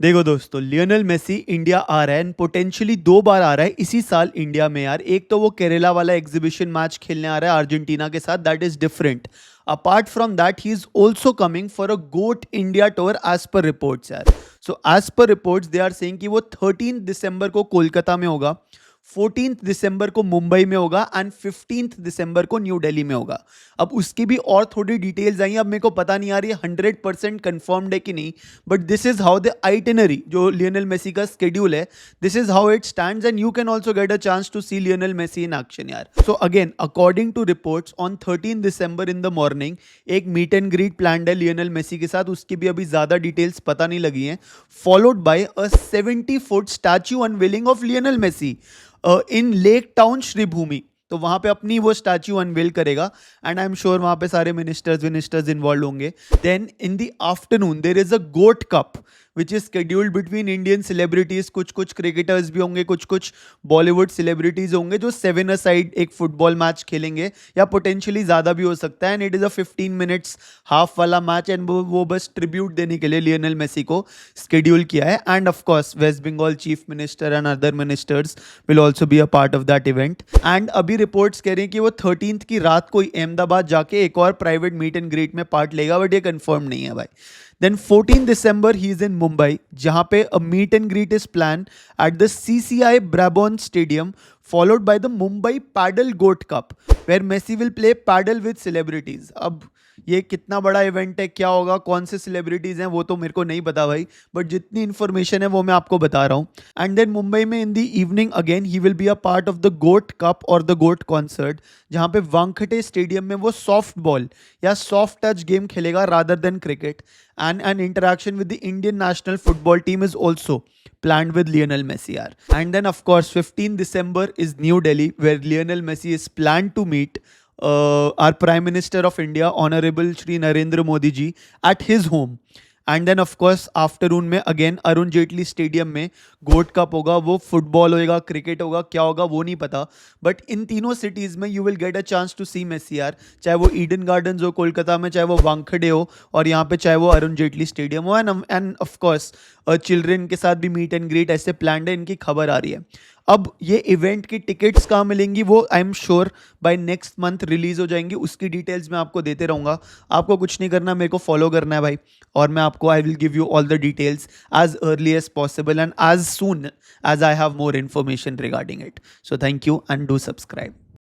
देखो दोस्तों, Lionel Messi India आ रहा है एंड पोटेंशियली 2 बार आ रहा है इसी साल इंडिया में यार। एक तो वो केरला वाला एग्जीबिशन मैच खेलने आ रहा है अर्जेंटीना के साथ, that is different. Apart from that he is also coming for a GOAT India tour as per reports यार। So as per reports they are saying कि वो 13 दिसंबर को कोलकाता में होगा, 14 दिसंबर को मुंबई में होगा एंड 15 दिसंबर को न्यू दिल्ली में होगा। अब उसकी भी और थोड़ी डिटेल्स आई, अब मेरे को पता नहीं आ रही है 100% कंफर्म्ड है कि नहीं, but this is how the itinerary जो लियोनेल मेसी का स्केड्यूल है, this is how it stands and you can also get a chance to see Lionel Messi in action यार। So again according to reports on 13 December in the morning एक meet and greet plan है Lionel Messi के साथ, उसकी भी अभी ज्यादा details पता नहीं लगी हैं। Followed by a 70 foot statue unveiling of Lionel Messi in Lake Town Sreebhumi. तो वहां पे अपनी वो स्टैच्यू अनवेल करेगा एंड आई एम श्योर वहां पे सारे मिनिस्टर्स इन्वॉल्व होंगे। Then in the afternoon there is a GOAT cup which is scheduled between Indian celebrities, कुछ कुछ क्रिकेटर्स भी होंगे, कुछ कुछ बॉलीवुड सेलिब्रिटीज होंगे जो 7 अ साइड एक फुटबॉल मैच खेलेंगे, या पोटेंशियली ज्यादा भी हो सकता है। And it is a 15 minutes half वाला मैच एंड वो बस ट्रिब्यूट देने के लिए लियोनेल मेसी को स्केड्यूल किया है। And of course West Bengal chief minister and other ministers will also be a part of that event. And अभी रिपोर्ट्स कह रहे हैं कि वो 13 की रात को अहमदाबाद जाके एक और प्राइवेट मीट एंड ग्रीट में पार्ट लेगा, बट ये कंफर्म नहीं है भाई। Then 14 December he is in Mumbai, जहां पे a meet and greet is planned at the CCI Brabant Stadium, followed by the Mumbai Paddle Goat Cup, where Messi will play paddle with celebrities. अब ये कितना बड़ा event है, क्या होगा, कौन से सेलिब्रिटीज हैं, वो तो मेरे को नहीं पता भाई, बट जितनी इन्फॉर्मेशन है वो मैं आपको बता रहा हूँ। एंड देन मुंबई में in the evening again he will be a part of the GOAT cup और द गोट कॉन्सर्ट, जहाँ पे वानखेड़े स्टेडियम में वो सॉफ्ट बॉल या सॉफ्ट टच गेम खेलेगा rather than cricket. And an interaction with the Indian national football team is also planned with Lionel Messi yaar. And then of course 15 December is New Delhi, where Lionel Messi is planned to meet our Prime Minister of India, Honorable Shri Narendra Modi ji, at his home. And then of course afternoon में again Arun Jaitley stadium में GOAT cup होगा, वो football होगा, cricket होगा, क्या होगा वो नहीं पता, बट इन तीनों सिटीज़ में you will get a chance to see Messi यार। चाहे वो ईडन गार्डन्स हो कोलकाता में, चाहे वो वानखेड़े हो, और यहाँ पे चाहे वो अरुण जेटली स्टेडियम हो। एंड ऑफकोर्स चिल्ड्रेन के साथ भी मीट एंड ग्रीट ऐसे प्लान है, इनकी खबर आ रही है। अब ये इवेंट की टिकट्स कहाँ मिलेंगी वो I am sure by next month release हो जाएंगी, उसकी डिटेल्स मैं आपको देते रहूँगा। आपको कुछ नहीं करना, मेरे को फॉलो करना है भाई, और मैं आपको I will give you all the details as early as possible and as soon as I have more information regarding it. So thank you and do subscribe.